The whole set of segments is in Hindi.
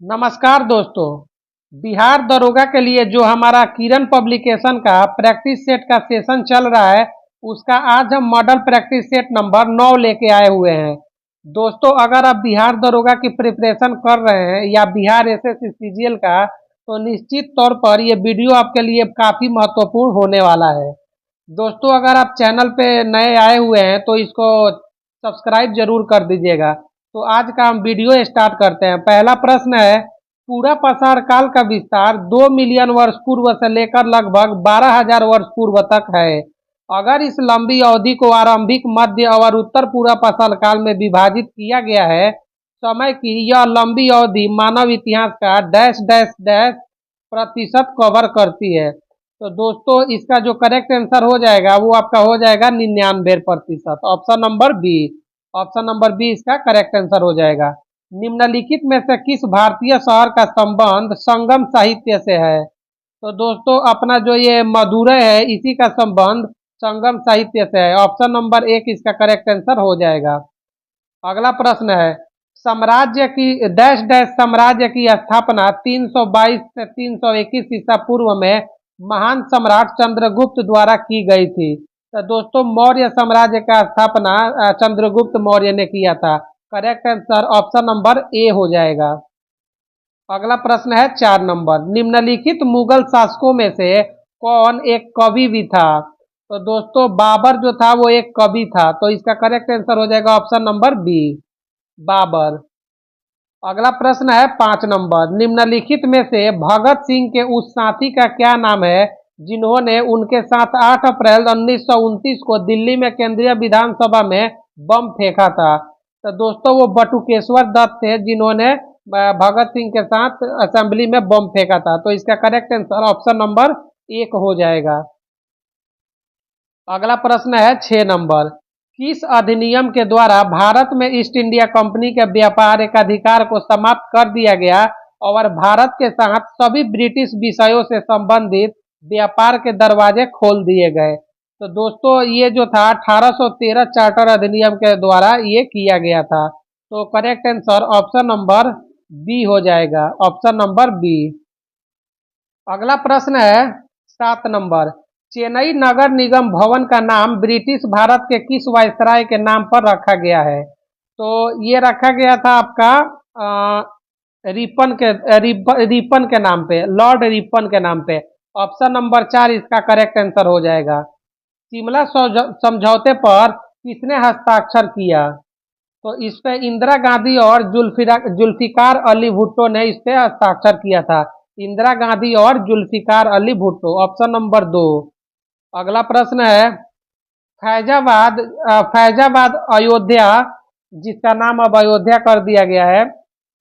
नमस्कार दोस्तों। बिहार दरोगा के लिए जो हमारा किरण पब्लिकेशन का प्रैक्टिस सेट का सेशन चल रहा है, उसका आज हम मॉडल प्रैक्टिस सेट नंबर 9 लेके आए हुए हैं। दोस्तों, अगर आप बिहार दरोगा की प्रिपरेशन कर रहे हैं या बिहार एसएससी सीजीएल का, तो निश्चित तौर पर ये वीडियो आपके लिए काफ़ी महत्वपूर्ण होने वाला है। दोस्तों, अगर आप चैनल पे नए आए हुए हैं तो इसको सब्सक्राइब जरूर कर दीजिएगा। तो आज का हम वीडियो स्टार्ट करते हैं। पहला प्रश्न है, पूरा पाषाण काल का विस्तार 2 मिलियन वर्ष पूर्व से लेकर लगभग 12,000 वर्ष पूर्व तक है। अगर इस लंबी अवधि को आरंभिक, मध्य और उत्तर पूरा पाषाण काल में विभाजित किया गया है, समय की यह लंबी अवधि मानव इतिहास का डैश डैश डैश प्रतिशत कवर करती है। तो दोस्तों, इसका जो करेक्ट आंसर हो जाएगा वो आपका हो जाएगा 99%। Option number B. Option number B इसका करेक्ट आंसर हो जाएगा। निम्नलिखित में से किस भारतीय शहर का संबंध संगम साहित्य से है? तो दोस्तों, अपना जो ये मदुरै है, इसी का संबंध संगम साहित्य से है। ऑप्शन नंबर एक इसका करेक्ट आंसर हो जाएगा। अगला प्रश्न है, साम्राज्य की डैश डैश साम्राज्य की स्थापना 322 से 321 ईसा पूर्व में महान सम्राट चंद्रगुप्त द्वारा की गई थी। तो दोस्तों, मौर्य साम्राज्य का स्थापना चंद्रगुप्त मौर्य ने किया था। करेक्ट आंसर ऑप्शन नंबर ए हो जाएगा। अगला प्रश्न है 4 नंबर, निम्नलिखित मुगल शासकों में से कौन एक कवि भी था? तो दोस्तों, बाबर जो था वो एक कवि था, तो इसका करेक्ट आंसर हो जाएगा ऑप्शन नंबर बी, बाबर। अगला प्रश्न है 5 नंबर, निम्नलिखित में से भगत सिंह के उस साथी का क्या नाम है जिन्होंने उनके साथ 8 अप्रैल 1929 को दिल्ली में केंद्रीय विधानसभा में बम फेंका था? तो दोस्तों, वो बटुकेश्वर दत्त थे जिन्होंने भगत सिंह के साथ असेंबली में बम फेंका था। तो इसका करेक्ट आंसर ऑप्शन नंबर एक हो जाएगा। अगला प्रश्न है 6 नंबर, किस अधिनियम के द्वारा भारत में ईस्ट इंडिया कंपनी के व्यापारिक अधिकार को समाप्त कर दिया गया और भारत के साथ सभी ब्रिटिश विषयों से संबंधित व्यापार के दरवाजे खोल दिए गए? तो दोस्तों, ये जो था 1813 चार्टर अधिनियम के द्वारा ये किया गया था। तो correct answer option number B हो जाएगा। Option number B. अगला प्रश्न है 7 नंबर, चेन्नई नगर निगम भवन का नाम ब्रिटिश भारत के किस वायसराय के नाम पर रखा गया है? तो ये रखा गया था आपका रिपन के नाम पे, लॉर्ड रिपन के नाम पे। ऑप्शन नंबर 4 इसका करेक्ट आंसर हो जाएगा। शिमला समझौते पर किसने हस्ताक्षर किया? तो इस पे इंदिरा गांधी और जुल्फिकार अली भुट्टो ने इस पे हस्ताक्षर किया था। इंदिरा गांधी और जुल्फिकार अली भुट्टो। Option number 2। अगला प्रश्न है, फैजाबाद अयोध्या, जिसका नाम अब अयोध्या कर दिया गया है,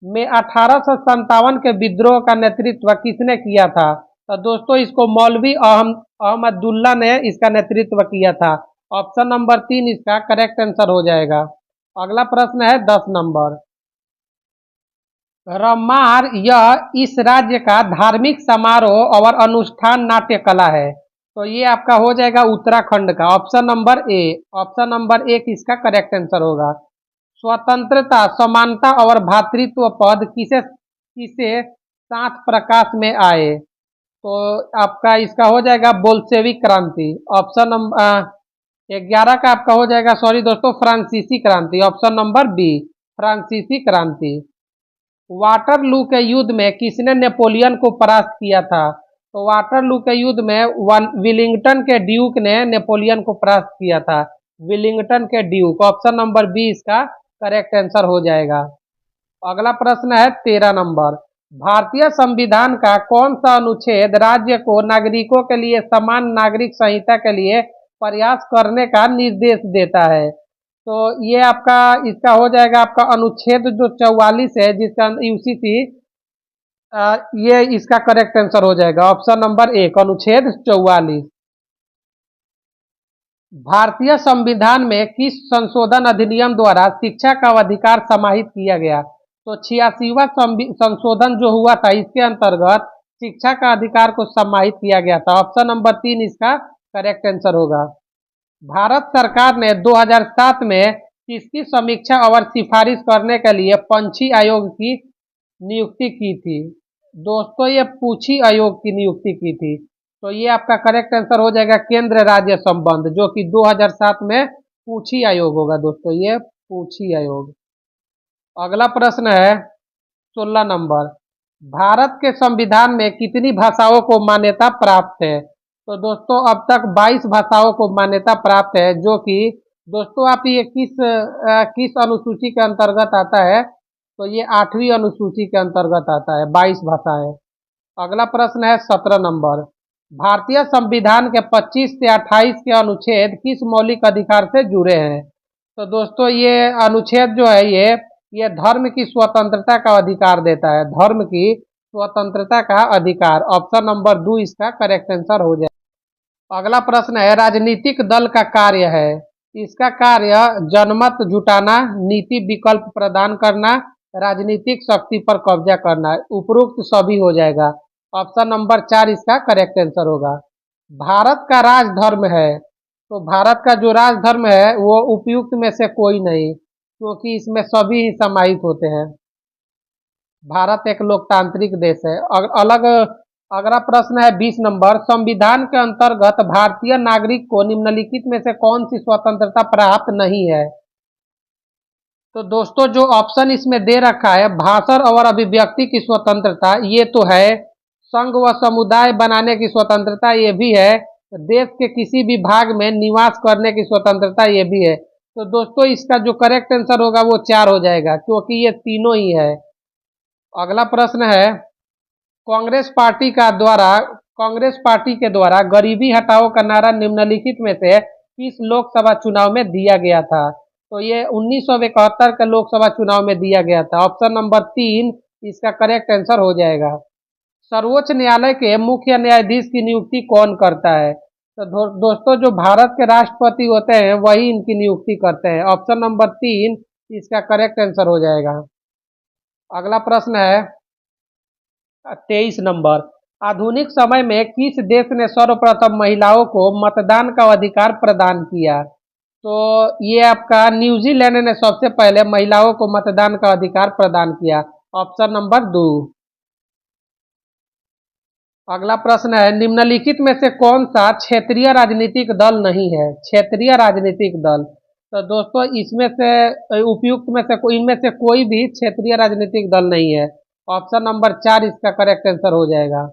में 1857 के विद्रोह का नेतृत्व किसने किया था? तो दोस्तों, इसको मौलवी अहमदुल्ला ने इसका नेतृत्व किया था। ऑप्शन नंबर 3 इसका करेक्ट आंसर हो जाएगा। अगला प्रश्न है 10 नंबर, रम्मार यह इस राज्य का धार्मिक समारोह और अनुष्ठान नाट्य कला है। तो ये आपका हो जाएगा उत्तराखंड का। Option number A. Option number एक इसका करेक्ट आंसर होगा। स्वतंत्रता, समानता और भ्रातृत्व पद किसे किसे साथ प्रकाश में आए? तो आपका इसका हो जाएगा बोल्शेविक क्रांति। ऑप्शन नंबर 11 का आपका हो जाएगा, सॉरी दोस्तों, फ्रांसीसी क्रांति। ऑप्शन नंबर बी, फ्रांसीसी क्रांति। वाटरलू के युद्ध में किसने नेपोलियन को परास्त किया था? तो वाटरलू के युद्ध में विलिंगटन के ड्यूक ने नेपोलियन को परास्त किया था। विलिंगटन के ड्यूक। ऑप्शन नंबर बी इसका करेक्ट आंसर हो जाएगा। अगला प्रश्न है 13 नंबर, भारतीय संविधान का कौन सा अनुच्छेद राज्य को नागरिकों के लिए समान नागरिक संहिता के लिए प्रयास करने का निर्देश देता है? तो ये आपका इसका हो जाएगा आपका अनुच्छेद जो 44 है, जिसका यूसीसी, ये इसका करेक्ट आंसर हो जाएगा। ऑप्शन नंबर एक, अनुच्छेद 44। भारतीय संविधान में किस संशोधन अधिनियम द्वारा शिक्षा का अधिकार समाहित किया गया? तो 86वां संशोधन जो हुआ था, इसके अंतर्गत शिक्षा का अधिकार को समाहित किया गया था। ऑप्शन नंबर 3 इसका करेक्ट आंसर होगा। भारत सरकार ने 2007 में किसकी समीक्षा और सिफारिश करने के लिए पंछी आयोग की नियुक्ति की थी? दोस्तों ये पूछी आयोग की नियुक्ति की थी। तो ये आपका करेक्ट आंसर हो जाएगा केंद्र राज्य संबंध, जो कि 2007 में पूछी आयोग होगा दोस्तों, ये पूछी आयोग। अगला प्रश्न है 16 नंबर। भारत के संविधान में कितनी भाषाओं को मान्यता प्राप्त है? तो दोस्तों अब तक 22 भाषाओं को मान्यता प्राप्त है, जो कि दोस्तों आप ये किस अनुसूची के अंतर्गत आता है? तो ये 8वीं अनुसूची के अंतर्गत आता है, 22 भाषाएं। अगला प्रश्न है 17 नंबर। भारतीय संविधान के 25 से 28 के अनुच्छेद किस मौलिक अधिकार से जुड़े हैं? तो दोस्तों ये अनुच्छेद जो है ये धर्म की स्वतंत्रता का अधिकार देता है, धर्म की स्वतंत्रता का अधिकार। ऑप्शन नंबर 2 इसका करेक्ट आंसर हो जाए। अगला प्रश्न है राजनीतिक दल का कार्य है। इसका कार्य जनमत जुटाना, नीति विकल्प प्रदान करना, राजनीतिक शक्ति पर कब्जा करना। उपरोक्त सभी हो जाएगा। ऑप्शन नंबर 4 इसका करेक्ट आंसर होगा। भारत का राजधर्म है, तो भारत का जो राजधर्म है वो उपयुक्त में से कोई नहीं, क्योंकि इसमें सभी ही समाहित होते हैं। भारत एक लोकतांत्रिक देश है। अगला प्रश्न है 20 नंबर। संविधान के अंतर्गत भारतीय नागरिक को निम्नलिखित में से कौन सी स्वतंत्रता प्राप्त नहीं है? तो दोस्तों जो ऑप्शन इसमें दे रखा है, भाषण और अभिव्यक्ति की स्वतंत्रता ये तो है, संघ व समुदाय बनाने की स्वतंत्रता ये भी है, देश के किसी भी भाग में निवास करने की स्वतंत्रता ये भी है। तो दोस्तों इसका जो करेक्ट आंसर होगा वो 4 हो जाएगा, क्योंकि ये तीनों ही है। अगला प्रश्न है कांग्रेस पार्टी के द्वारा गरीबी हटाओ का नारा निम्नलिखित में से किस लोकसभा चुनाव में दिया गया था? तो ये 1971 के लोकसभा चुनाव में दिया गया था। ऑप्शन नंबर 3 इसका करेक्ट आंसर हो जाएगा। सर्वोच्च न्यायालय के मुख्य न्यायाधीश की नियुक्ति कौन करता है? तो दोस्तों जो भारत के राष्ट्रपति होते हैं वही इनकी नियुक्ति करते हैं। ऑप्शन नंबर 3 इसका करेक्ट आंसर हो जाएगा। अगला प्रश्न है 23 नंबर। आधुनिक समय में किस देश ने सर्वप्रथम महिलाओं को मतदान का अधिकार प्रदान किया? तो ये आपका न्यूजीलैंड ने सबसे पहले महिलाओं को मतदान का अधिकार प्रदान किया। Option number 2। अगला प्रश्न है निम्नलिखित में से कौन सा क्षेत्रीय राजनीतिक दल नहीं है? क्षेत्रीय राजनीतिक दल, तो दोस्तों इसमें से उपयुक्त में से इनमें से कोई भी क्षेत्रीय राजनीतिक दल नहीं है। ऑप्शन नंबर 4 इसका करेक्ट आंसर हो जाएगा।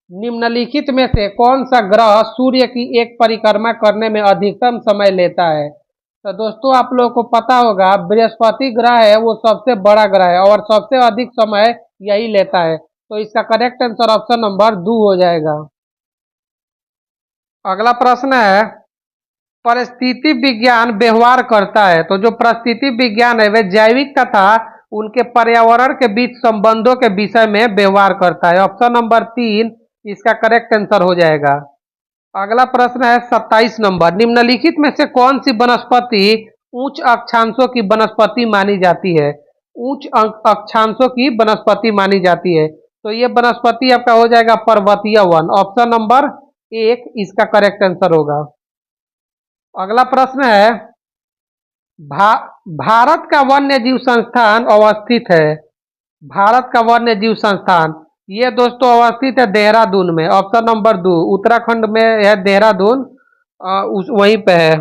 निम्नलिखित में से कौन सा ग्रह सूर्य की एक परिक्रमा करने में अधिकतम समय लेता है? तो दोस्तों आप लोगों को पता होगा बृहस्पति ग्रह है वो सबसे बड़ा ग्रह है और सबसे अधिक समय यही लेता है, तो इसका करेक्ट आंसर ऑप्शन नंबर 2 हो जाएगा। अगला प्रश्न है परिस्थिति विज्ञान व्यवहार करता है, तो जो परिस्थिति विज्ञान है वह जैविक तथा उनके पर्यावरण के बीच संबंधों के विषय में व्यवहार करता है। ऑप्शन नंबर 3 इसका करेक्ट आंसर हो जाएगा। अगला प्रश्न है 27 नंबर। निम्नलिखित में से कौन सी वनस्पति उच्च अक्षांशों की वनस्पति मानी जाती है? उच्च अक्षांशों की वनस्पति मानी जाती है, तो ये वनस्पति आपका हो जाएगा पर्वतीय वन। ऑप्शन नंबर 1 इसका करेक्ट आंसर होगा। अगला प्रश्न है भारत का वन्य जीव संस्थान अवस्थित है। भारत का वन्य जीव संस्थान ये दोस्तों अवस्थित है देहरादून में। ऑप्शन नंबर 2 उत्तराखंड में है देहरादून, वहीं पे है।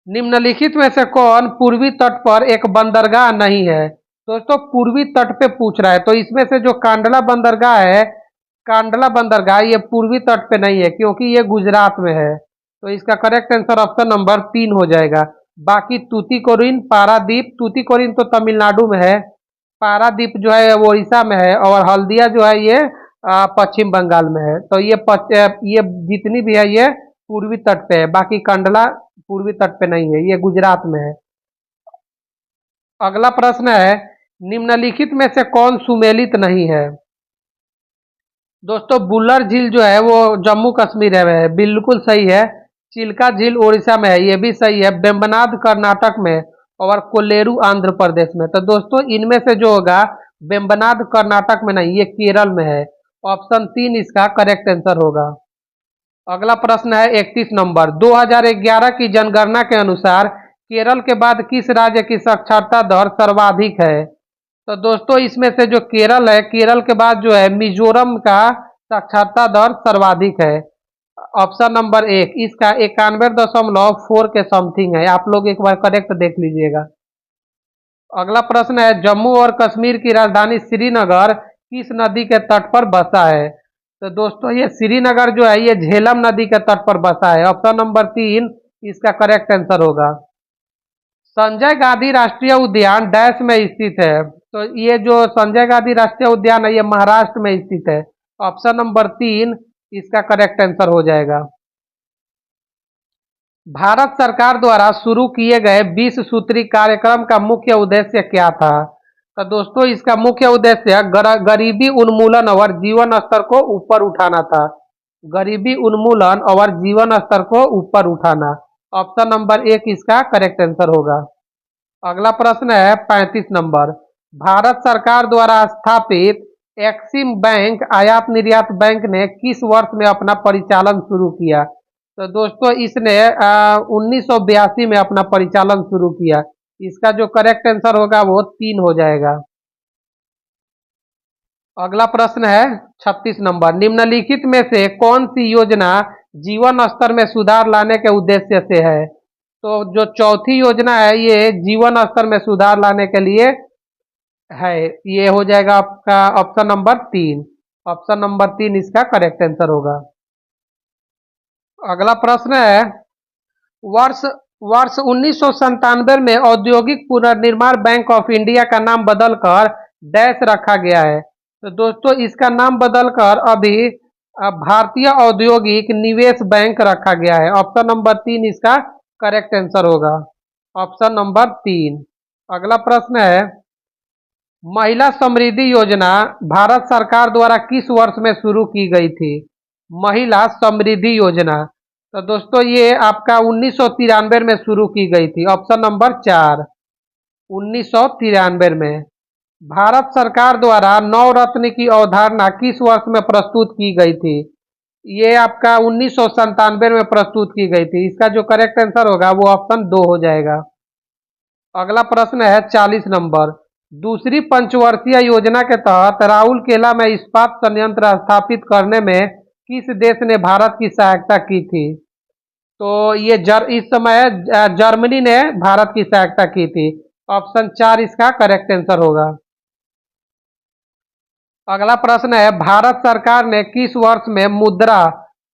निम्नलिखित में से कौन पूर्वी तट पर एक बंदरगाह नहीं है? दोस्तों पूर्वी तट पे पूछ रहा है, तो इसमें से जो कांडला बंदरगाह है, कांडला बंदरगाह ये पूर्वी तट पे नहीं है, क्योंकि ये गुजरात में है, तो इसका करेक्ट आंसर ऑप्शन नंबर 3 हो जाएगा। बाकी तूतीकोरिन, पारादीप, तूतीकोरिन तो तमिलनाडु में है, पारादीप जो है वो उड़ीसा में है, और हल्दिया जो है ये पश्चिम बंगाल में है। तो ये जितनी भी है ये पूर्वी तट पे है, बाकी कंडला पूर्वी तट पे नहीं है, ये गुजरात में है। अगला प्रश्न है निम्नलिखित में से कौन सुमेलित नहीं है? दोस्तों बुल्लर झील जो है वो जम्मू कश्मीर में है, बिल्कुल सही है। चिल्का झील उड़ीसा में है, ये भी सही है। वेम्बनाड कर्नाटक में और कोल्लेरू आंध्र प्रदेश में। तो दोस्तों इनमें से जो होगा वेम्बनाड कर्नाटक में नहीं, ये केरल में है। ऑप्शन 3 इसका करेक्ट आंसर होगा। अगला प्रश्न है 31 नंबर। 2011 की जनगणना के अनुसार केरल के बाद किस राज्य की साक्षरता दर सर्वाधिक है? तो दोस्तों इसमें से जो केरल है, केरल के बाद जो है मिजोरम का साक्षरता दर सर्वाधिक है। ऑप्शन नंबर एक इसका 91.4 के समथिंग है। आप लोग एक बार करेक्ट देख लीजिएगा। अगला प्रश्न है, जम्मू और कश्मीर की राजधानी श्रीनगर किस नदी के तट पर बसा है? तो दोस्तों ये श्रीनगर जो है ये झेलम नदी के तट पर बसा है। ऑप्शन नंबर तीन इसका करेक्ट आंसर होगा। संजय गांधी राष्ट्रीय उद्यान डैश में स्थित है। तो ये जो संजय गांधी राष्ट्रीय उद्यान है ये महाराष्ट्र में स्थित है। ऑप्शन नंबर तीन इसका करेक्ट आंसर हो जाएगा। भारत सरकार द्वारा शुरू किए गए 20 सूत्री कार्यक्रम का मुख्य उद्देश्य क्या था? तो दोस्तों इसका मुख्य उद्देश्य गरीबी उन्मूलन और जीवन स्तर को ऊपर उठाना था। गरीबी उन्मूलन और जीवन स्तर को ऊपर उठाना। ऑप्शन नंबर एक इसका करेक्ट आंसर होगा। अगला प्रश्न है 35 नंबर, भारत सरकार द्वारा स्थापित एक्सिम बैंक आयात निर्यात बैंक ने किस वर्ष में अपना परिचालन शुरू किया? तो दोस्तों इसने 1982 में अपना परिचालन शुरू किया। इसका जो करेक्ट आंसर होगा वो तीन हो जाएगा। अगला प्रश्न है 36 नंबर, निम्नलिखित में से कौन सी योजना जीवन स्तर में सुधार लाने के उद्देश्य से है? तो जो चौथी योजना है ये जीवन स्तर में सुधार लाने के लिए है। ये हो जाएगा आपका ऑप्शन नंबर तीन। ऑप्शन नंबर तीन इसका करेक्ट आंसर होगा। अगला प्रश्न है, वर्ष वर्ष 1997 में औद्योगिक पुनर्निर्माण बैंक ऑफ इंडिया का नाम बदलकर डैश रखा गया है। तो दोस्तों इसका नाम बदलकर अभी भारतीय औद्योगिक निवेश बैंक रखा गया है। ऑप्शन नंबर तीन इसका करेक्ट आंसर होगा। ऑप्शन नंबर तीन। अगला प्रश्न है, महिला समृद्धि योजना भारत सरकार द्वारा किस वर्ष में शुरू की गई थी? महिला समृद्धि योजना तो दोस्तों ये आपका 1993 में शुरू की गई थी। ऑप्शन नंबर चार 1993 में। भारत सरकार द्वारा नवरत्न की अवधारणा किस वर्ष में प्रस्तुत की गई थी? ये आपका 1997 में प्रस्तुत की गई थी। इसका जो करेक्ट आंसर होगा वो ऑप्शन दो हो जाएगा। अगला प्रश्न है 40 नंबर, दूसरी पंचवर्षीय योजना के तहत राउरकेला में इस्पात संयंत्र स्थापित करने में किस देश ने भारत की सहायता की थी? तो ये इस समय जर्मनी ने भारत की सहायता की थी। ऑप्शन चार इसका करेक्ट आंसर होगा। अगला प्रश्न है, भारत सरकार ने किस वर्ष में मुद्रा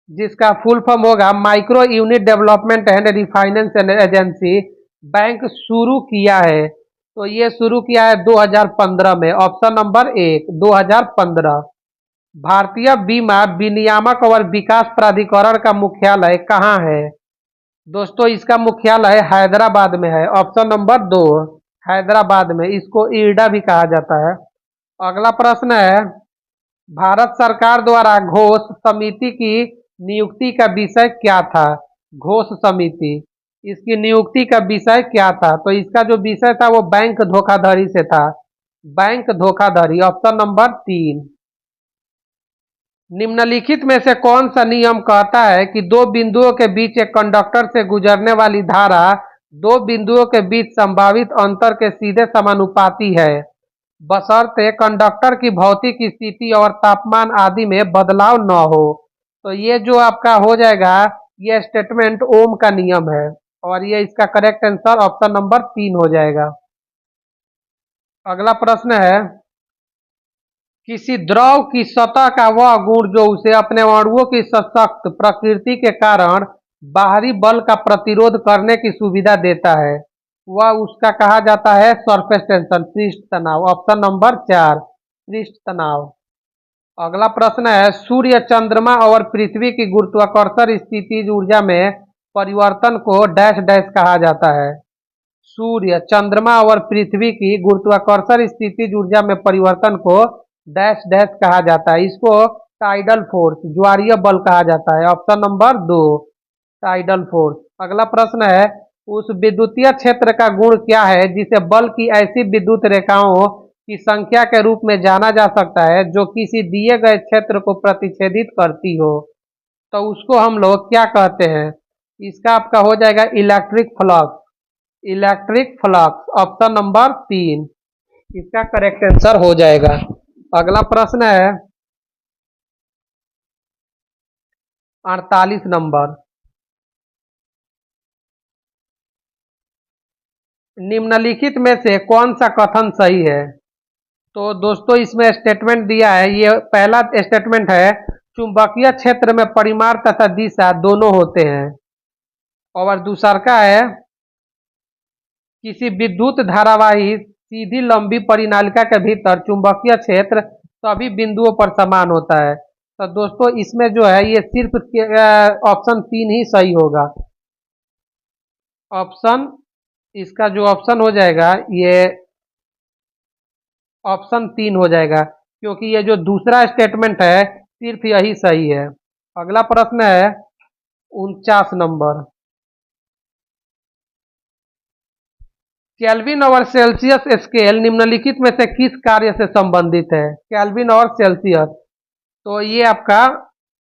जिसका फुल फॉर्म होगा micro unit development and refinance agency bank शुरू किया है? तो ये शुरू किया है 2015 में। ऑप्शन नंबर एक 2015। भारतीय बीमा विनियामक और विकास प्राधिकरण का मुख्यालय कहाँ है? दोस्तों इसका मुख्यालय हैदराबाद में है। ऑप्शन नंबर दो हैदराबाद में। इसको ईडा भी कहा जाता है। अगला प्रश्न है, भारत सरकार द्वारा घोष समिति की नियुक्ति का विषय क्या था? घोष समिति इसकी नियुक्ति का विषय क्या था? तो इसका जो विषय था वो बैंक धोखाधड़ी से था। बैंक धोखाधड़ी। ऑप्शन नंबर तीन। निम्नलिखित में से कौन सा नियम कहता है कि दो बिंदुओं के बीच एक कंडक्टर से गुजरने वाली धारा दो बिंदुओं के बीच संभावित अंतर के सीधे समानुपाती है, बशर्ते कंडक्टर की भौतिक स्थिति और तापमान आदि में बदलाव न हो? तो ये जो आपका हो जाएगा ये स्टेटमेंट ओम का नियम है और ये इसका करेक्ट आंसर ऑप्शन नंबर तीन हो जाएगा। अगला प्रश्न है, किसी द्रव की सतह का वह गुण जो उसे अपने अणुओं की सशक्त प्रकृति के कारण बाहरी बल का प्रतिरोध करने की सुविधा देता है, वह उसका कहा जाता है सरफेस टेंशन, पृष्ठ तनाव। ऑप्शन नंबर चार पृष्ठ तनाव। अगला प्रश्न है, सूर्य चंद्रमा और पृथ्वी की गुरुत्वाकर्षण स्थितिज ऊर्जा में परिवर्तन को डैश डैश कहा जाता है? सूर्य चंद्रमा और पृथ्वी की गुरुत्वाकर्षण स्थितिज ऊर्जा में परिवर्तन को डैश डैश कहा जाता है। इसको टाइडल फोर्स ज्वारीय बल कहा जाता है। ऑप्शन नंबर दो टाइडल फोर्स। अगला प्रश्न है, उस विद्युतीय क्षेत्र का गुण क्या है जिसे बल की ऐसी विद्युत रेखाओं की संख्या के रूप में जाना जा सकता है जो किसी दिए गए क्षेत्र को प्रतिच्छेदित करती हो? तो उसको हम लोग क्या कहते हैं? इसका आपका हो जाएगा electric flux. Electric flux. Option number तीन। इसका करेक्ट आंसर हो जाएगा। अगला प्रश्न है 48 नंबर। निम्नलिखित में से कौन सा कथन सही है? तो दोस्तों इसमें स्टेटमेंट दिया है, ये पहला स्टेटमेंट है, चुंबकीय क्षेत्र में परिमाण तथा दिशा दोनों होते हैं। और दूसरा का है, किसी विद्युत धारावाही सीधी लंबी परिनालिका के भीतर चुंबकीय क्षेत्र सभी बिंदुओं पर समान होता है। तो दोस्तों इसमें जो है ये सिर्फ ऑप्शन 3 ही सही होगा। ऑप्शन, इसका जो ऑप्शन हो जाएगा ये ऑप्शन 3 हो जाएगा, क्योंकि ये जो दूसरा स्टेटमेंट है सिर्फ यही सही है। अगला प्रश्न है 49 नंबर। केल्विन और सेल्सियस स्केल निम्नलिखित में से किस कार्य से संबंधित है? केल्विन और सेल्सियस, तो ये आपका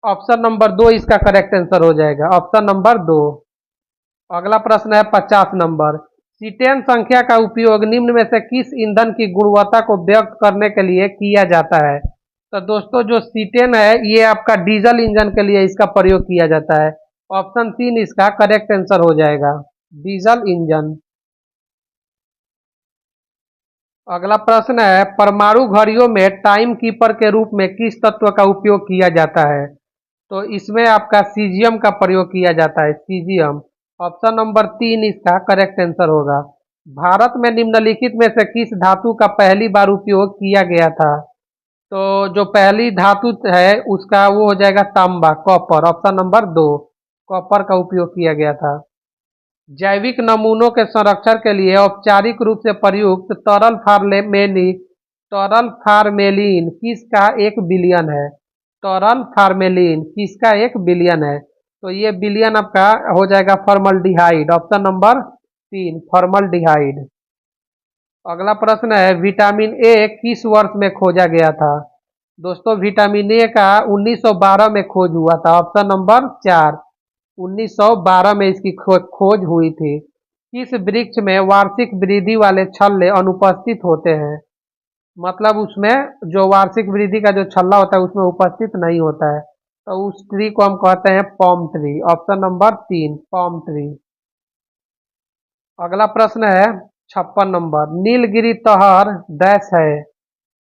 ऑप्शन नंबर 2 इसका करेक्ट आंसर हो जाएगा, ऑप्शन नंबर 2। अगला प्रश्न है 50 नंबर। सीटेन संख्या का उपयोग निम्न में से किस ईंधन की गुणवत्ता को व्यक्त करने के लिए किया जाता है? तो दोस्तों जो सीटेन है ये आपका डीजल इंजन के लिए इसका प्रयोग किया जाता है, ऑप्शन 3 इसका करेक्ट आंसर हो जाएगा, डीजल इंजन। अगला प्रश्न है परमाणु घड़ियों में टाइम कीपर के रूप में किस तत्व का उपयोग किया जाता है? तो इसमें आपका सीजियम का प्रयोग किया जाता है, सीजियम। ऑप्शन नंबर 3 इसका करेक्ट आंसर होगा। भारत में निम्नलिखित में से किस धातु का पहली बार उपयोग किया गया था? तो जो पहली धातु है उसका वो हो जाएगा तांबा, कॉपर, ऑप्शन नंबर 2, कॉपर का उपयोग किया गया था। जैविक नमूनों के संरक्षण के लिए औपचारिक रूप से प्रयुक्त तरल फार्मेलिन किसका 1 बिलियन है? तरल फार्मेलिन किसका 1 बिलियन है? तो ये बिलियन आपका हो जाएगा फॉर्मल्डिहाइड, ऑप्शन नंबर 3, फॉर्मल्डिहाइड। अगला प्रश्न है विटामिन ए किस वर्ष में खोजा गया था? दोस्तों विटामिन ए का 1912 में खोज हुआ था, ऑप्शन नंबर 4, 1912 में इसकी खोज हुई थी। किस वृक्ष में वार्षिक वृद्धि वाले छल्ले अनुपस्थित होते हैं? मतलब उसमें जो वार्षिक वृद्धि का जो छल्ला होता है उसमें उपस्थित नहीं होता है, तो उस ट्री को हम कहते हैं पॉम ट्री, ऑप्शन नंबर 3, पॉम ट्री। अगला प्रश्न है 56 नंबर। नीलगिरी तहर डैश है?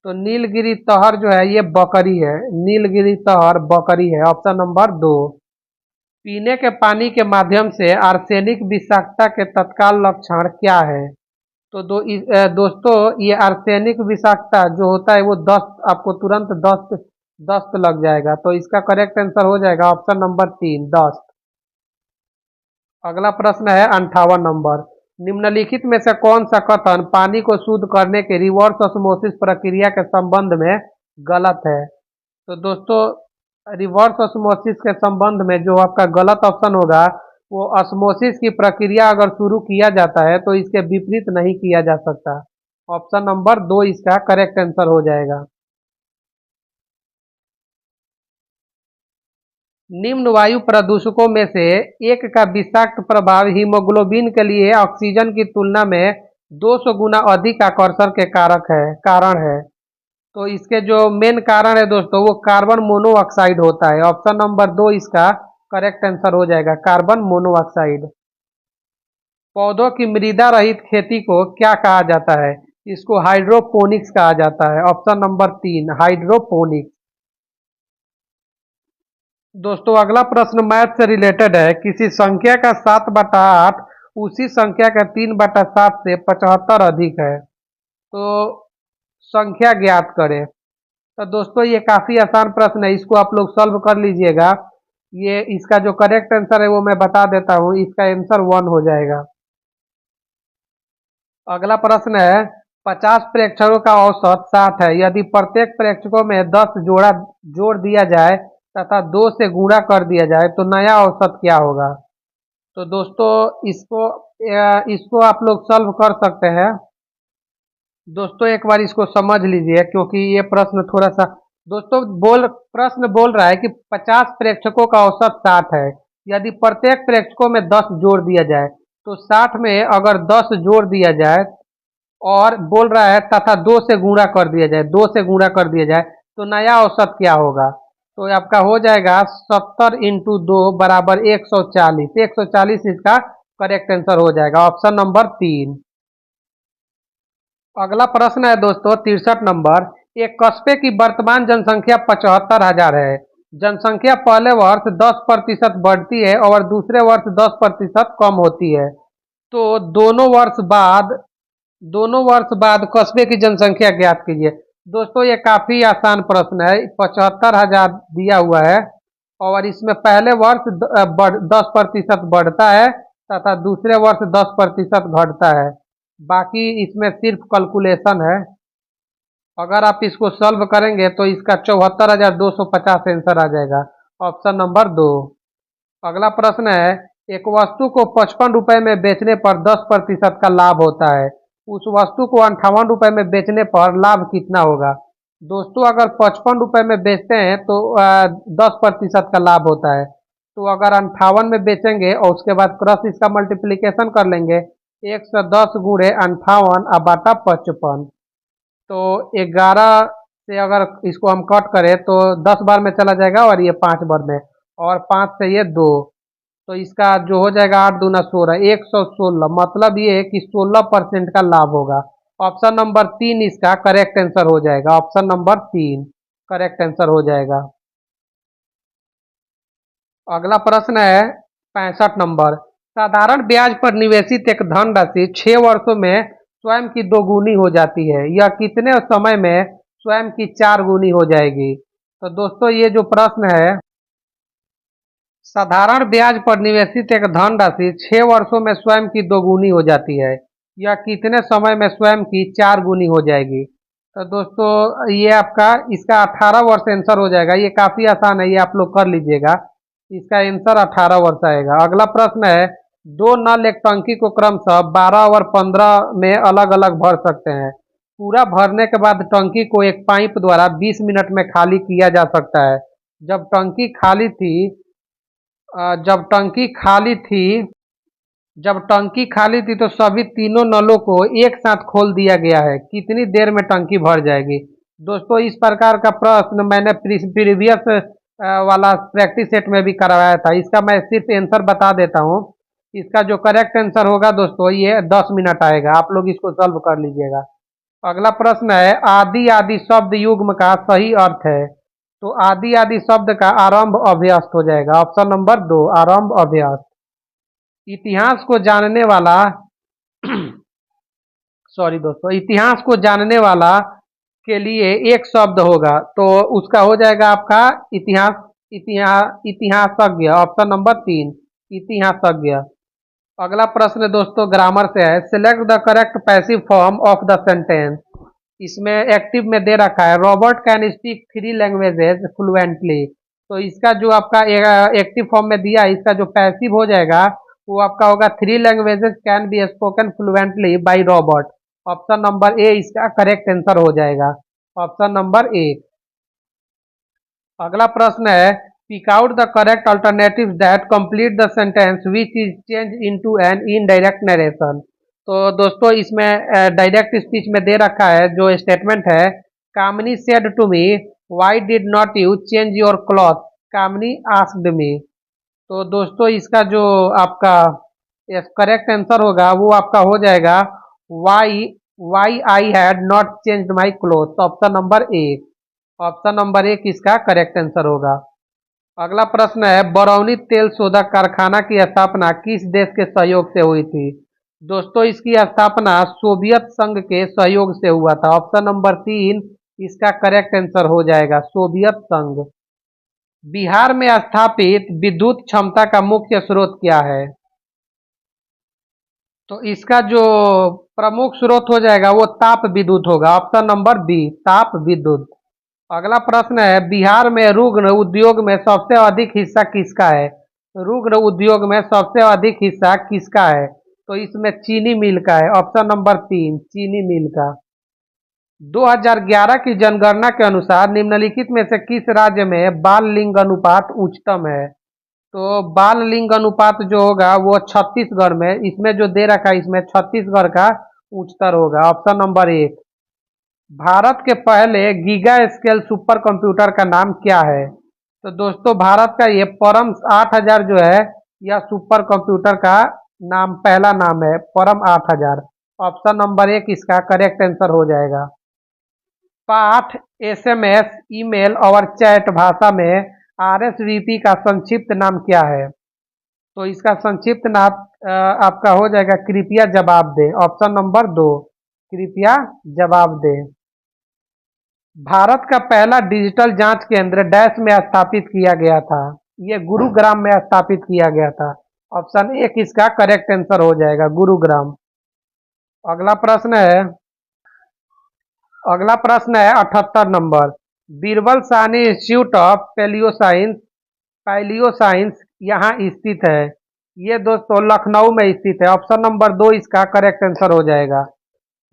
तो नीलगिरी तहर जो है ये बकरी है, नीलगिरी तहर बकरी है, ऑप्शन नंबर 2। पीने के पानी के माध्यम से आर्सेनिक विषाक्तता के तत्काल लक्षण क्या है? तो दोस्तों ये आर्सेनिक विषाक्तता जो होता है वो दस्त, आपको तुरंत दस्त लग जाएगा, तो इसका करेक्ट आंसर हो जाएगा ऑप्शन नंबर 3, दस्त। अगला प्रश्न है 58 नंबर। निम्नलिखित में से कौन सा कथन पानी को शुद्ध करने के रिवर्स ऑस्मोसिस प्रक्रिया के संबंध में गलत है? तो दोस्तों रिवर्स ऑस्मोसिस के संबंध में जो आपका गलत ऑप्शन होगा वो ऑस्मोसिस की प्रक्रिया अगर शुरू किया जाता है तो इसके विपरीत नहीं किया जा सकता, ऑप्शन नंबर 2 इसका करेक्ट आंसर हो जाएगा। निम्न वायु प्रदूषकों में से एक का विषाक्त प्रभाव हीमोग्लोबिन के लिए ऑक्सीजन की तुलना में 200 गुना अधिक आकर्षण के कारण है। तो इसके जो मेन कारण है दोस्तों वो कार्बन मोनोऑक्साइड होता है, ऑप्शन नंबर 2 इसका करेक्ट आंसर हो जाएगा, कार्बन मोनोऑक्साइड। पौधों की मृदा रहित खेती को क्या कहा जाता है? इसको हाइड्रोपोनिक्स कहा जाता है, ऑप्शन नंबर 3, हाइड्रोपोनिक्स। दोस्तों अगला प्रश्न मैथ से रिलेटेड है। किसी संख्या का 7/8 उसी संख्या का 3/7 से 75 अधिक है, तो संख्या ज्ञात करें। तो दोस्तों ये काफी आसान प्रश्न है, इसको आप लोग सॉल्व कर लीजिएगा। ये इसका जो करेक्ट आंसर है वो मैं बता देता हूँ, इसका आंसर 1 हो जाएगा। अगला प्रश्न है 50 प्रेक्षकों का औसत 60 है, यदि प्रत्येक प्रेक्षकों में 10 जोड़ दिया जाए तथा 2 से गुणा कर दिया जाए तो नया औसत क्या होगा? तो दोस्तों इसको आप लोग सॉल्व कर सकते हैं। दोस्तों एक बार इसको समझ लीजिए, क्योंकि ये प्रश्न थोड़ा सा दोस्तों प्रश्न बोल रहा है कि 50 प्रेक्षकों का औसत 60 है, यदि प्रत्येक प्रेक्षकों में 10 जोड़ दिया जाए तो 60 में अगर 10 जोड़ दिया जाए और बोल रहा है तथा 2 से गुणा कर दिया जाए, 2 से गुणा कर दिया जाए, तो नया औसत क्या होगा? तो ये आपका हो जाएगा 70 इंटू 2 बराबर 140, 140 इसका करेक्ट आंसर हो जाएगा, ऑप्शन नंबर 3। अगला प्रश्न है दोस्तों 63 नंबर। एक कस्बे की वर्तमान जनसंख्या 75,000 है। जनसंख्या पहले वर्ष 10% बढ़ती है और दूसरे वर्ष 10% कम होती है। तो दोनों वर्ष बाद कस्बे की जनसंख्या ज्ञात कीजिए। दोस्तों ये काफी आसान प्रश्न है। 75,000 दिया हुआ है और इसमें पहले वर्ष 10% बढ़ता है तथा दूसरे वर्ष 10% घटता है। बाकी इसमें सिर्फ कैलकुलेशन है। अगर आप इसको सॉल्व करेंगे तो इसका 74,250 आंसर आ जाएगा, ऑप्शन नंबर 2। अगला प्रश्न है, एक वस्तु को 55 रुपए में बेचने पर 10% का लाभ होता है। उस वस्तु को 58 रुपए में बेचने पर लाभ कितना होगा? दोस्तों अगर 55 रुपए में बेचते हैं तो 10% का लाभ होता है। तो अगर 58 में बेचेंगे और उसके बाद क्रॉस इसका मल्टीप्लीकेशन कर लेंगे, 110 गुणे 58 और बाटा 55। तो 11 से अगर इसको हम कट करें तो 10 बार में चला जाएगा और ये 5 बार में, और 5 से ये 2, तो इसका जो हो जाएगा 8 दूना 16, 116। मतलब ये है कि 16% का लाभ होगा। ऑप्शन नंबर 3 इसका करेक्ट आंसर हो जाएगा, ऑप्शन नंबर 3 करेक्ट आंसर हो जाएगा। अगला प्रश्न है 65 नंबर। साधारण ब्याज पर निवेशित एक धनराशि 6 वर्षों में स्वयं की दोगुनी हो जाती है, यह कितने समय में स्वयं की 4 गुनी हो जाएगी? तो दोस्तों ये जो प्रश्न है, साधारण ब्याज पर निवेशित एक धनराशि 6 वर्षों में स्वयं की दोगुनी हो जाती है, यह कितने समय में स्वयं की 4 गुनी हो जाएगी? तो दोस्तों ये आपका इसका 18 वर्ष आंसर हो जाएगा। ये काफी आसान है, ये आप लोग कर लीजिएगा। इसका आंसर 18 वर्ष आएगा। अगला प्रश्न है, दो नल एक टंकी को क्रमशः 12 और 15 में अलग अलग भर सकते हैं। पूरा भरने के बाद टंकी को एक पाइप द्वारा 20 मिनट में खाली किया जा सकता है। जब टंकी खाली थी जब टंकी खाली थी जब टंकी खाली थी तो सभी तीनों नलों को एक साथ खोल दिया गया है, कितनी देर में टंकी भर जाएगी? दोस्तों इस प्रकार का प्रश्न मैंने प्रीवियस वाला प्रैक्टिस सेट में भी करवाया था। इसका मैं सिर्फ आंसर बता देता हूँ। इसका जो करेक्ट आंसर होगा दोस्तों ये 10 मिनट आएगा। आप लोग इसको सॉल्व कर लीजिएगा। अगला प्रश्न है, आदि आदि शब्द युग्म का सही अर्थ है। तो आदि आदि शब्द का आरंभ अभ्यस्त हो जाएगा, ऑप्शन नंबर 2 आरंभ अभ्यस्त। इतिहास को जानने वाला सॉरी दोस्तों, इतिहास को जानने वाला के लिए एक शब्द होगा, तो उसका हो जाएगा आपका इतिहासज्ञ, ऑप्शन नंबर 3 इतिहासज्ञ। अगला प्रश्न दोस्तों ग्रामर से है, select the correct passive form of the sentence. इसमें एक्टिव में दे रखा है, Robert can speak 3 languages fluently. तो इसका जो आपका एक्टिव फॉर्म में दिया है, इसका जो पैसिव हो जाएगा वो आपका होगा 3 languages can be spoken fluently by Robert. Option number ए इसका करेक्ट आंसर हो जाएगा, ऑप्शन नंबर ए। अगला प्रश्न है, pick out the correct alternative that complete the sentence which is change into an indirect narration. तो दोस्तों इसमें डायरेक्ट स्पीच में दे रखा है जो स्टेटमेंट है, Kamini said to me why did not you change your cloth, Kamini asked me. तो दोस्तों इसका जो आपका करेक्ट आंसर होगा वो आपका हो जाएगा why why I had not changed my cloth, option number A. Option number एक इसका करेक्ट आंसर होगा। अगला प्रश्न है, बरौनी तेल शोधक कारखाना की स्थापना किस देश के सहयोग से हुई थी? दोस्तों इसकी स्थापना सोवियत संघ के सहयोग से हुआ था, ऑप्शन नंबर 3 इसका करेक्ट आंसर हो जाएगा, सोवियत संघ। बिहार में स्थापित विद्युत क्षमता का मुख्य स्रोत क्या है? तो इसका जो प्रमुख स्रोत हो जाएगा वो ताप विद्युत होगा, ऑप्शन नंबर बी ताप विद्युत। अगला प्रश्न है, बिहार में रुग्ण उद्योग में सबसे अधिक हिस्सा किसका है? रुग्ण उद्योग में सबसे अधिक हिस्सा किसका है? तो इसमें चीनी मिल का है, ऑप्शन नंबर 3 चीनी मिल का। 2011 की जनगणना के अनुसार निम्नलिखित में से किस राज्य में बाल लिंग अनुपात उच्चतम है? तो बाल लिंग अनुपात जो होगा वो छत्तीसगढ़ में, इसमें जो दे रखा है इसमें छत्तीसगढ़ का उच्चतर होगा। ऑप्शन नंबर एक। भारत के पहले गीगा स्केल सुपर कंप्यूटर का नाम क्या है? तो दोस्तों भारत का ये परम 8000 जो है, यह सुपर कंप्यूटर का नाम, पहला नाम है परम 8000। ऑप्शन नंबर एक इसका करेक्ट आंसर हो जाएगा। पाठ, एसएमएस, ईमेल और चैट भाषा में आरएसवीपी का संक्षिप्त नाम क्या है? तो इसका संक्षिप्त नाम आपका हो जाएगा कृपया जवाब दें। ऑप्शन नंबर दो, कृपया जवाब दें। भारत का पहला डिजिटल जांच केंद्र डैश में स्थापित किया गया था? ये गुरुग्राम में स्थापित किया गया था। ऑप्शन एक इसका करेक्ट आंसर हो जाएगा, गुरुग्राम। अगला प्रश्न है अगला प्रश्न है 78 number. Birbal Sahni institute of palaeo science यहाँ स्थित है? ये दोस्तों लखनऊ में स्थित है। ऑप्शन नंबर दो इसका करेक्ट आंसर हो जाएगा।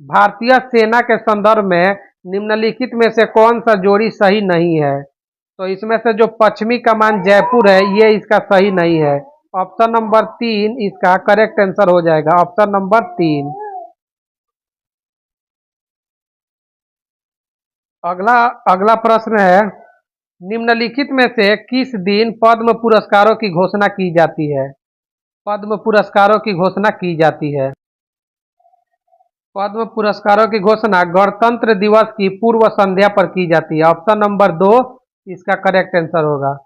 भारतीय सेना के संदर्भ में निम्नलिखित में से कौन सा जोड़ी सही नहीं है? तो इसमें से जो पश्चिमी कमान जयपुर है, ये इसका सही नहीं है। ऑप्शन नंबर तीन इसका करेक्ट आंसर हो जाएगा। ऑप्शन नंबर तीन। अगला अगला प्रश्न है, निम्नलिखित में से किस दिन पद्म पुरस्कारों की घोषणा की जाती है? पद्म पुरस्कारों की घोषणा की जाती है। पद्म पुरस्कारों की घोषणा गणतंत्र दिवस की पूर्व संध्या पर की जाती है। ऑप्शन नंबर दो इसका करेक्ट आंसर होगा।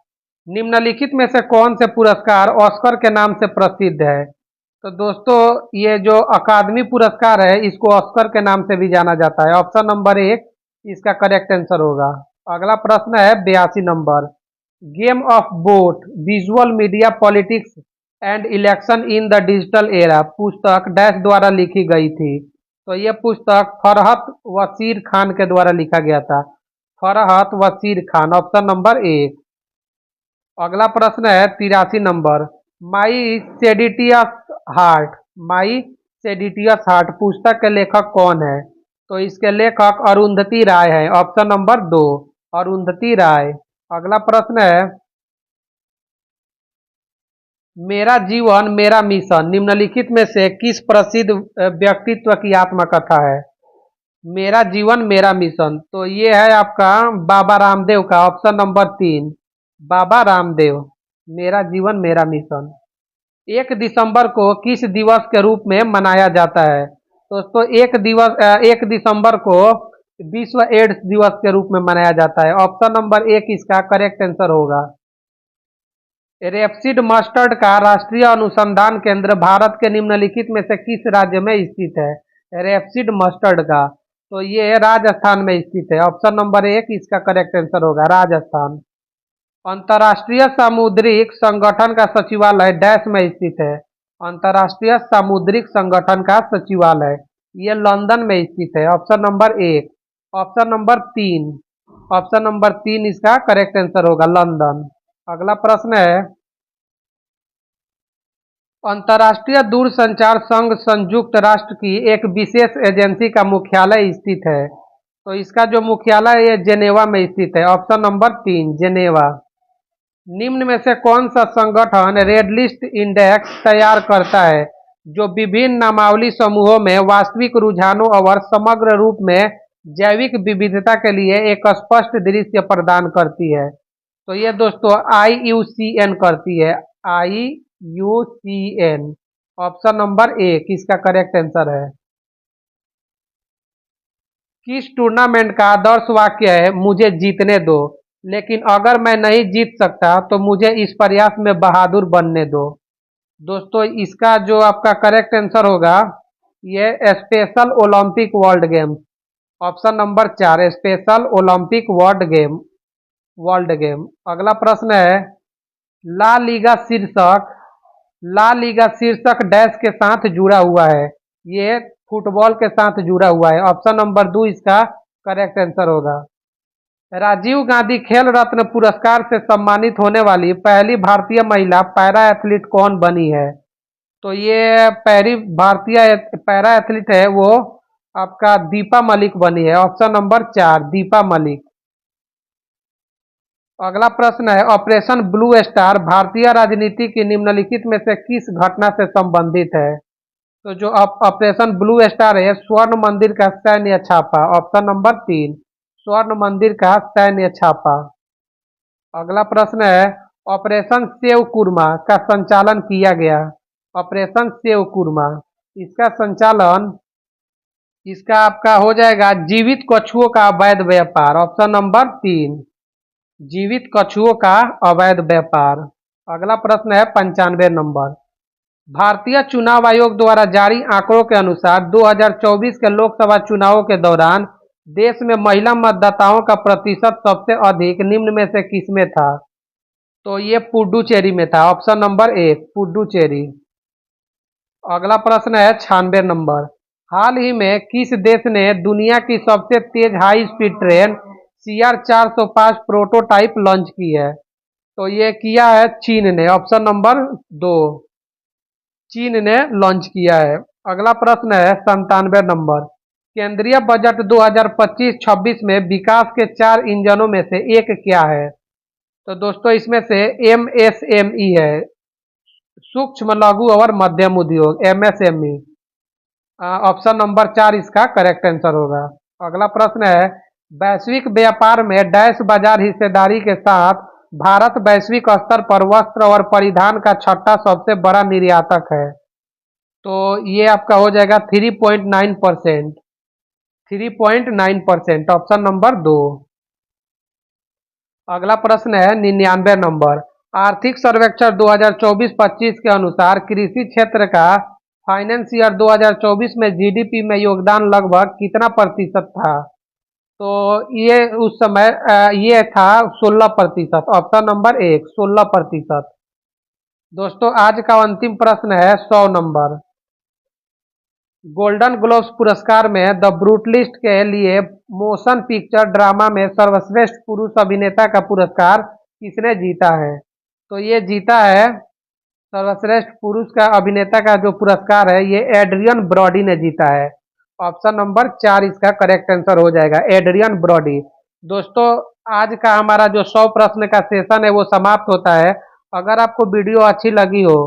निम्नलिखित में से कौन से पुरस्कार ऑस्कर के नाम से प्रसिद्ध है? तो दोस्तों ये जो अकादमी पुरस्कार है, इसको ऑस्कर के नाम से भी जाना जाता है। ऑप्शन नंबर एक इसका करेक्ट आंसर होगा। अगला प्रश्न है 82 number. Game of boat, visual media, politics and election in the digital era पुस्तक डैश द्वारा लिखी गई थी? तो यह पुस्तक फरहत वसीर खान के द्वारा लिखा गया था। फरहत वसीर खान, ऑप्शन नंबर एक। अगला प्रश्न है 83 नंबर। माई सेडिटियस हार्ट, माई सेडिटियस हार्ट पुस्तक के लेखक कौन है? तो इसके लेखक अरुंधति राय है। ऑप्शन नंबर दो, अरुंधति राय। अगला प्रश्न है, मेरा जीवन मेरा मिशन निम्नलिखित में से किस प्रसिद्ध व्यक्तित्व की आत्मकथा है? मेरा जीवन मेरा मिशन, तो ये है आपका बाबा रामदेव का। ऑप्शन नंबर तीन, बाबा रामदेव। मेरा जीवन मेरा मिशन 1 दिसंबर को किस दिवस के रूप में मनाया जाता है? दोस्तों 1 दिसंबर को विश्व एड्स दिवस के रूप में मनाया जाता है। ऑप्शन नंबर एक इसका करेक्ट आंसर होगा। रेपसीड मस्टर्ड का राष्ट्रीय अनुसंधान केंद्र भारत के निम्नलिखित में से किस राज्य में स्थित है? रेपसीड मस्टर्ड का, तो ये राजस्थान में स्थित है। ऑप्शन नंबर एक इसका करेक्ट आंसर होगा, राजस्थान। अंतर्राष्ट्रीय सामुद्रिक संगठन का सचिवालय डैश में स्थित है? अंतर्राष्ट्रीय सामुद्रिक संगठन का सचिवालय ये लंदन में स्थित है। ऑप्शन नंबर एक। ऑप्शन नंबर तीन, ऑप्शन नंबर तीन इसका करेक्ट आंसर होगा, लंदन। अगला प्रश्न है, अंतर्राष्ट्रीय दूरसंचार संघ संयुक्त राष्ट्र की एक विशेष एजेंसी का मुख्यालय स्थित है? तो इसका जो मुख्यालय है जेनेवा में स्थित है। ऑप्शन नंबर तीन, जेनेवा। निम्न में से कौन सा संगठन रेड लिस्ट इंडेक्स तैयार करता है, जो विभिन्न नामावली समूहों में वास्तविक रुझानों और समग्र रूप में जैविक विविधता के लिए एक स्पष्ट दृश्य प्रदान करती है? तो ये दोस्तों IUCN करती है, IUCN। ऑप्शन नंबर एक इसका करेक्ट आंसर है। किस टूर्नामेंट का आदर्श वाक्य है, मुझे जीतने दो, लेकिन अगर मैं नहीं जीत सकता तो मुझे इस प्रयास में बहादुर बनने दो? दोस्तों इसका जो आपका करेक्ट आंसर होगा, ये special Olympic world game. Option number चार, स्पेशल ओलंपिक वर्ल्ड गेम। अगला प्रश्न है, ला लीगा शीर्षक ला लीगा शीर्षक डैश के साथ जुड़ा हुआ है? ये फुटबॉल के साथ जुड़ा हुआ है। ऑप्शन नंबर दो इसका करेक्ट आंसर होगा। राजीव गांधी खेल रत्न पुरस्कार से सम्मानित होने वाली पहली भारतीय महिला पैरा एथलीट कौन बनी है? तो ये पहली भारतीय पैरा एथलीट है, वो आपका दीपा मलिक बनी है। ऑप्शन नंबर चार, दीपा मलिक। अगला प्रश्न है, ऑपरेशन ब्लू स्टार भारतीय राजनीति की निम्नलिखित में से किस घटना से संबंधित है? तो जो ऑपरेशन ब्लू स्टार है, स्वर्ण मंदिर का सैन्य छापा, ऑप्शन नंबर 3, स्वर्ण मंदिर का सैन्य छापा। अगला प्रश्न है, ऑपरेशन सेव कुरमा का संचालन किया गया। ऑपरेशन सेव कुरमा, इसका संचालन, इसका आपका हो जाएगा जीवित कछुओं का अवैध व्यापार, ऑप्शन नंबर 3, जीवित कछुओं का अवैध व्यापार। अगला प्रश्न है 95 नंबर, भारतीय चुनाव आयोग द्वारा जारी आंकड़ों के अनुसार 2024 के लोकसभा चुनावों के दौरान देश में महिला मतदाताओं का प्रतिशत सबसे अधिक निम्न में से किसमें था? तो ये पुडुचेरी में था, ऑप्शन नंबर 1, पुडुचेरी। अगला प्रश्न है 96 नंबर, हाल ही में किस देश ने दुनिया की सबसे तेज high speed train CR 405 prototype launch की है? तो ये किया है चीन ने, ऑप्शन नंबर 2, चीन ने लॉन्च किया है। अगला प्रश्न है 97 नंबर, केंद्रीय बजट 2025-26 में विकास के 4 इंजनों में से एक क्या है? तो दोस्तों इसमें से MSME है, सूक्ष्म लघु और मध्यम उद्योग, MSME। ऑप्शन नंबर 4 इसका करेक्ट आंसर होगा। अगला प्रश्न है, वैश्विक व्यापार में डैश बाजार हिस्सेदारी के साथ भारत वैश्विक स्तर पर वस्त्र और परिधान का छठा सबसे बड़ा निर्यातक है। तो ये आपका हो जाएगा 3.9%, 3.9%, ऑप्शन नंबर 2। अगला प्रश्न है 99 नंबर, आर्थिक सर्वेक्षण 2024-25 के अनुसार कृषि क्षेत्र का फाइनेंस ईयर 2024 में GDP में योगदान लगभग कितना प्रतिशत था? तो ये उस समय ये था 16%, ऑप्शन नंबर 1, 16%। दोस्तों आज का अंतिम प्रश्न है 100 नंबर, गोल्डन ग्लोब्स पुरस्कार में द ब्रूटलिस्ट के लिए मोशन पिक्चर ड्रामा में सर्वश्रेष्ठ पुरुष अभिनेता का पुरस्कार किसने जीता है? तो ये जीता है, सर्वश्रेष्ठ पुरुष का अभिनेता का जो पुरस्कार है ये एड्रियन ब्रॉडी ने जीता है। ऑप्शन नंबर 4 इसका करेक्ट आंसर हो जाएगा, एड्रियन ब्रॉडी। दोस्तों आज का हमारा जो 100 प्रश्न का सेशन है वो समाप्त होता है। अगर आपको वीडियो अच्छी लगी हो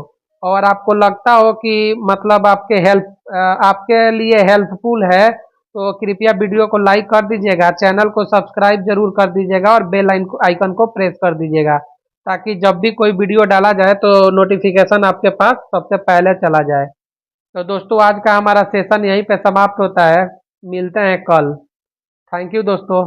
और आपको लगता हो कि मतलब आपके लिए हेल्पफुल है तो कृपया वीडियो को लाइक कर दीजिएगा, चैनल को सब्सक्राइब जरूर कर दीजिएगा और बेल आइकन को प्रेस कर दीजिएगा ताकि जब भी कोई वीडियो डाला जाए तो नोटिफिकेशन आपके पास सबसे पहले चला जाए। तो दोस्तों आज का हमारा सेशन यहीं पे समाप्त होता है, मिलते हैं कल। थैंक यू दोस्तों।